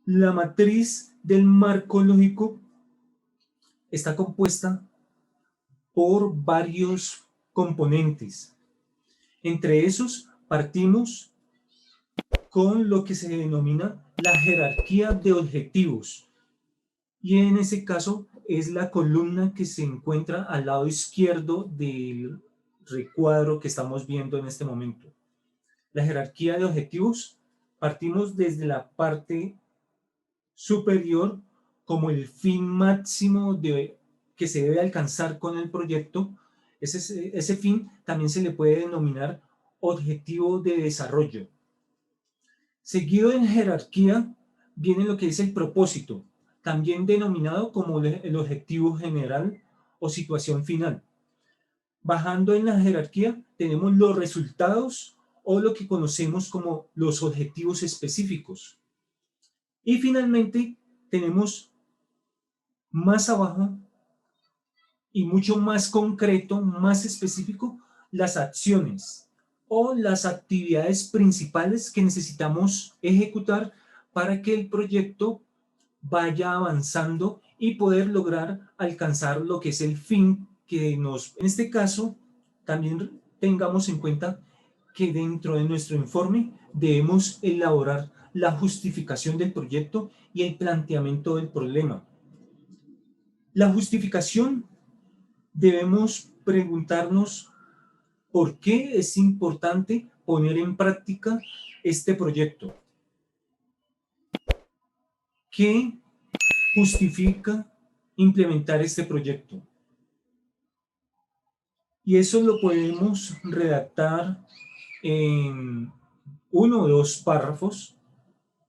La matriz del marco lógico está compuesta por varios componentes. Entre esos partimos con lo que se denomina la jerarquía de objetivos. Y en ese caso es la columna que se encuentra al lado izquierdo del recuadro que estamos viendo en este momento. La jerarquía de objetivos, partimos desde la parte superior como el fin máximo que se debe alcanzar con el proyecto. Ese fin también se le puede denominar objetivo de desarrollo. Seguido en jerarquía viene lo que es el propósito, también denominado como el objetivo general o situación final. Bajando en la jerarquía tenemos los resultados o lo que conocemos como los objetivos específicos. Y finalmente tenemos más abajo y mucho más concreto, más específico, las acciones o las actividades principales que necesitamos ejecutar para que el proyecto vaya avanzando y poder lograr alcanzar lo que es el fin que nos... En este caso, también tengamos en cuenta que dentro de nuestro informe debemos elaborar la justificación del proyecto y el planteamiento del problema. La justificación, debemos preguntarnos por qué es importante poner en práctica este proyecto. ¿Qué justifica implementar este proyecto? Y eso lo podemos redactar en uno o dos párrafos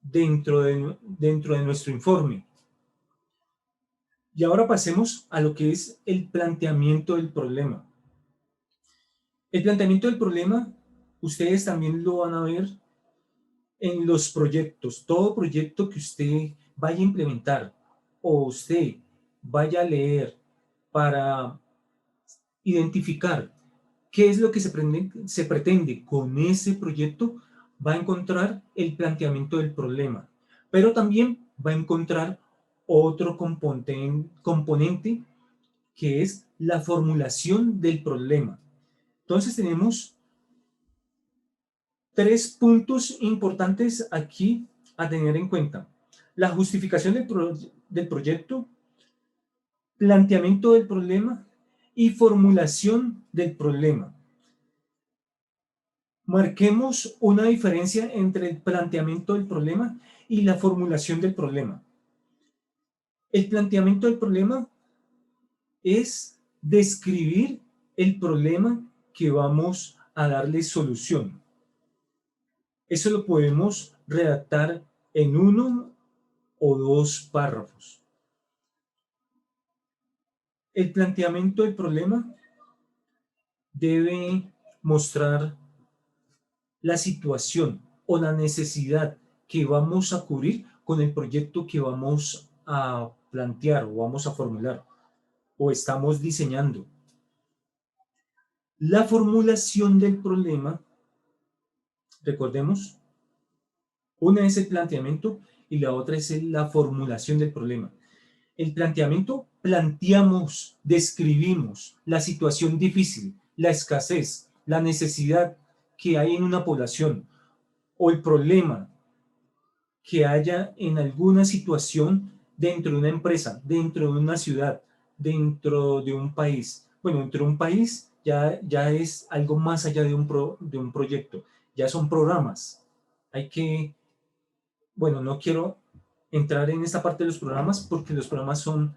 dentro de nuestro informe. Y ahora pasemos a lo que es el planteamiento del problema. El planteamiento del problema, ustedes también lo van a ver en los proyectos. Todo proyecto que usted vaya a implementar o usted vaya a leer para identificar qué es lo que se pretende con ese proyecto, va a encontrar el planteamiento del problema, pero también va a encontrar otro componente que es la formulación del problema. Entonces tenemos tres puntos importantes aquí a tener en cuenta. La justificación del proyecto, planteamiento del problema y formulación del problema. Marquemos una diferencia entre el planteamiento del problema y la formulación del problema. El planteamiento del problema es describir el problema que vamos a darle solución. Eso lo podemos redactar en uno o dos párrafos. El planteamiento del problema debe mostrar la situación o la necesidad que vamos a cubrir con el proyecto que vamos a plantear o vamos a formular o estamos diseñando. La formulación del problema, recordemos, una es el planteamiento y la otra es la formulación del problema. El planteamiento, planteamos, describimos la situación difícil, la escasez, la necesidad que hay en una población o el problema que haya en alguna situación dentro de una empresa, dentro de una ciudad, dentro de un país. Bueno, dentro de un país ya es algo más allá de un proyecto, ya son programas. Hay que, bueno, no quiero entrar en esta parte de los programas porque los programas son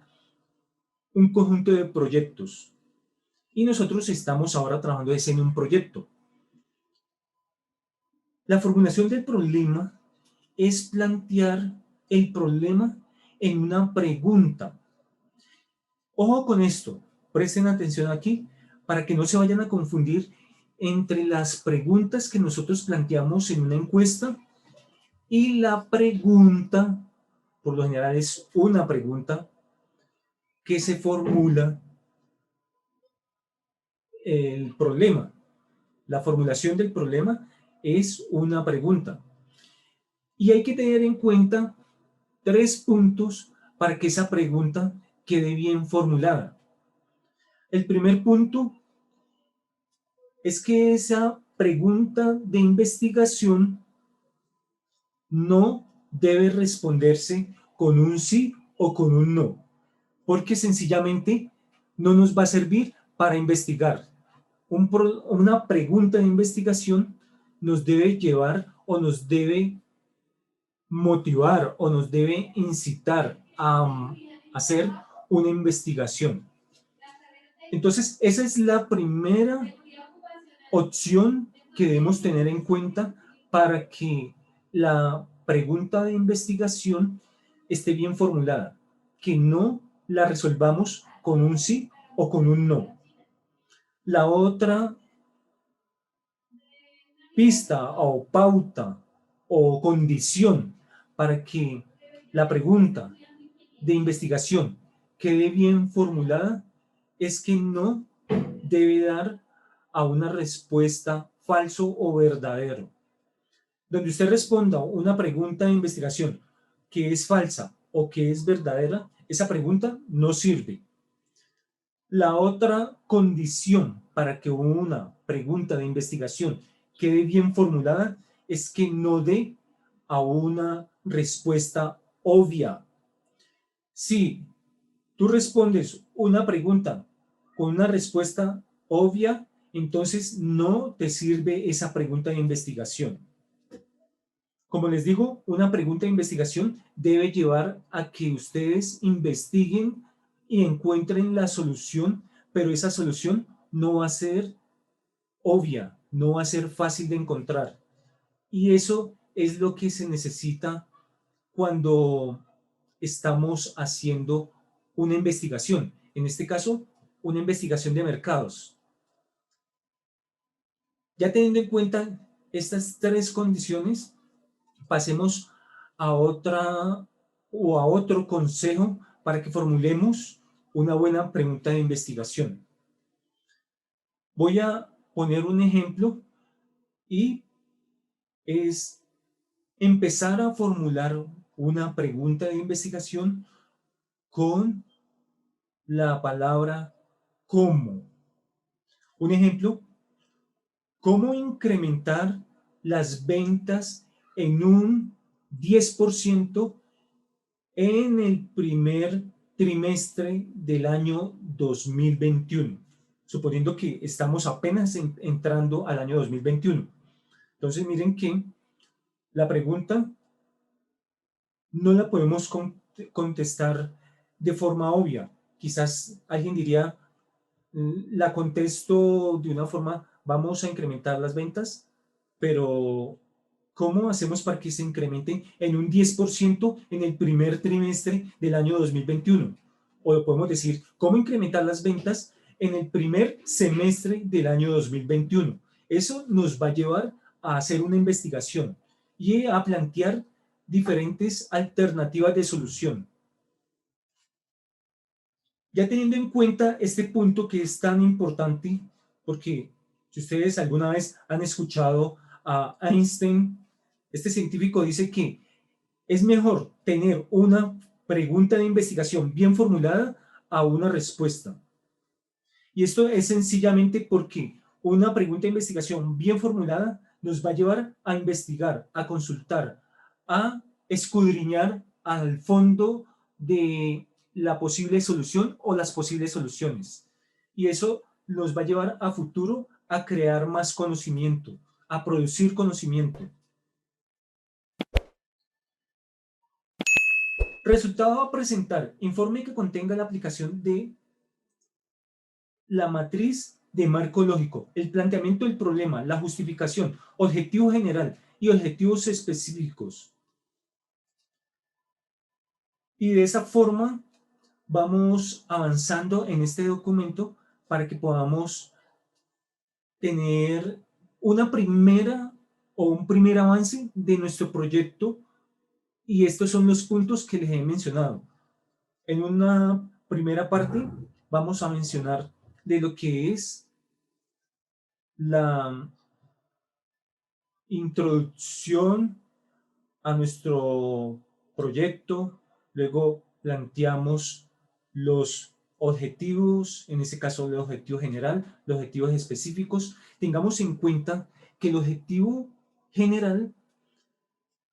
un conjunto de proyectos y nosotros estamos ahora trabajando en un proyecto. La formulación del problema es plantear el problema en una pregunta. Ojo con esto, presten atención aquí para que no se vayan a confundir entre las preguntas que nosotros planteamos en una encuesta y la pregunta, por lo general es una pregunta que se formula el problema. La formulación del problema es una pregunta. Y hay que tener en cuenta 3 puntos para que esa pregunta quede bien formulada. El primer punto es que esa pregunta de investigación no debe responderse con un sí o con un no, porque sencillamente no nos va a servir para investigar. Una pregunta de investigación nos debe llevar o nos debe motivar o nos debe incitar a hacer una investigación. Entonces, esa es la primera opción que debemos tener en cuenta para que la pregunta de investigación esté bien formulada, que no la resolvamos con un sí o con un no. La otra pista o pauta o condición para que la pregunta de investigación quede bien formulada es que no debe dar a una respuesta falso o verdadero. Donde usted responda una pregunta de investigación que es falsa o que es verdadera, esa pregunta no sirve. La otra condición para que una pregunta de investigación quede bien formulada es que no dé a una respuesta obvia. Si tú respondes una pregunta con una respuesta obvia, entonces no te sirve esa pregunta de investigación. Como les digo, una pregunta de investigación debe llevar a que ustedes investiguen y encuentren la solución, pero esa solución no va a ser obvia, no va a ser fácil de encontrar. Y eso es lo que se necesita cuando estamos haciendo una investigación. En este caso, una investigación de mercados. Ya teniendo en cuenta estas 3 condiciones, pasemos a otra o a otro consejo para que formulemos una buena pregunta de investigación. Voy a poner un ejemplo y es empezar a formular una pregunta de investigación con la palabra cómo. Un ejemplo, ¿cómo incrementar las ventas en un 10% en el primer trimestre del año 2021? Suponiendo que estamos apenas entrando al año 2021. Entonces, miren que la pregunta no la podemos contestar de forma obvia. Quizás alguien diría, la contesto de una forma, vamos a incrementar las ventas, pero ¿cómo hacemos para que se incrementen en un 10% en el primer trimestre del año 2021? O lo podemos decir, ¿cómo incrementar las ventas en el primer semestre del año 2021? Eso nos va a llevar a hacer una investigación y a plantear diferentes alternativas de solución. Ya teniendo en cuenta este punto que es tan importante, porque si ustedes alguna vez han escuchado a Einstein, este científico dice que es mejor tener una pregunta de investigación bien formulada a una respuesta. Y esto es sencillamente porque una pregunta de investigación bien formulada nos va a llevar a investigar, a consultar, a escudriñar al fondo de la posible solución o las posibles soluciones. Y eso nos va a llevar a futuro a crear más conocimiento, a producir conocimiento. Resultado a presentar. Informe que contenga la aplicación de la matriz de marco lógico, el planteamiento del problema, la justificación, objetivo general y objetivos específicos. Y de esa forma vamos avanzando en este documento para que podamos tener una primera o un primer avance de nuestro proyecto, y estos son los puntos que les he mencionado. En una primera parte vamos a mencionar de lo que es la introducción a nuestro proyecto, luego planteamos los objetivos, en este caso el objetivo general, los objetivos específicos. Tengamos en cuenta que el objetivo general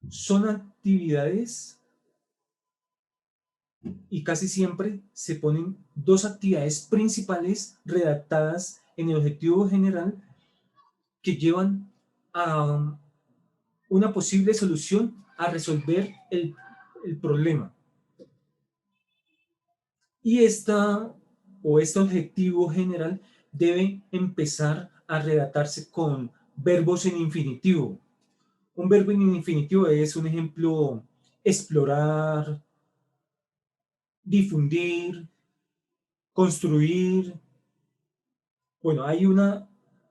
son actividades y casi siempre se ponen dos actividades principales redactadas en el objetivo general que llevan a una posible solución a resolver el problema. Y este objetivo general debe empezar a redactarse con verbos en infinitivo. Un verbo en infinitivo es un ejemplo: explorar, difundir, construir. Bueno,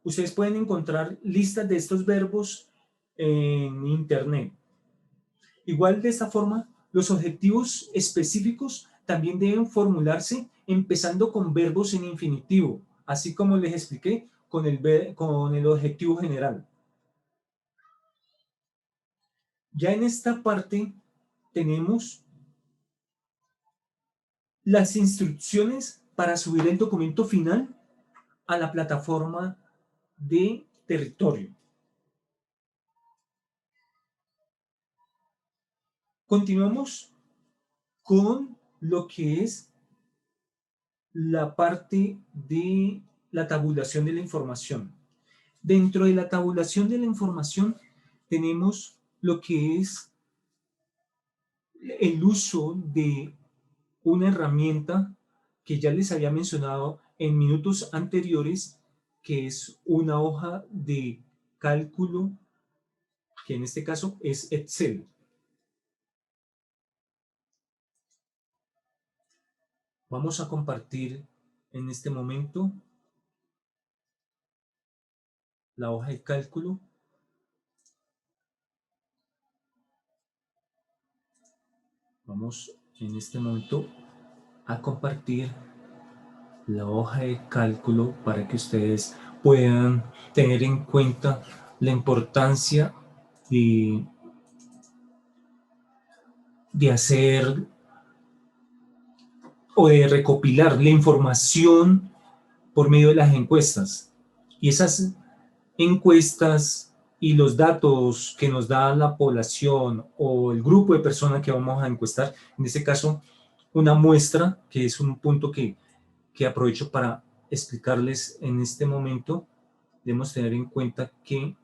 ustedes pueden encontrar listas de estos verbos en internet. Igual de esta forma, los objetivos específicos también deben formularse empezando con verbos en infinitivo, así como les expliqué con el objetivo general. Ya en esta parte tenemos las instrucciones para subir el documento final a la plataforma de territorio. Continuamos con lo que es la parte de la tabulación de la información. Dentro de la tabulación de la información tenemos lo que es el uso de una herramienta que ya les había mencionado en minutos anteriores, que es una hoja de cálculo, que en este caso es Excel. Vamos a compartir en este momento la hoja de cálculo. Vamos en este momento a compartir la hoja de cálculo para que ustedes puedan tener en cuenta la importancia de hacer o de recopilar la información por medio de las encuestas. Y esas encuestas y los datos que nos da la población o el grupo de personas que vamos a encuestar, en este caso una muestra, que es un punto que aprovecho para explicarles en este momento, debemos tener en cuenta que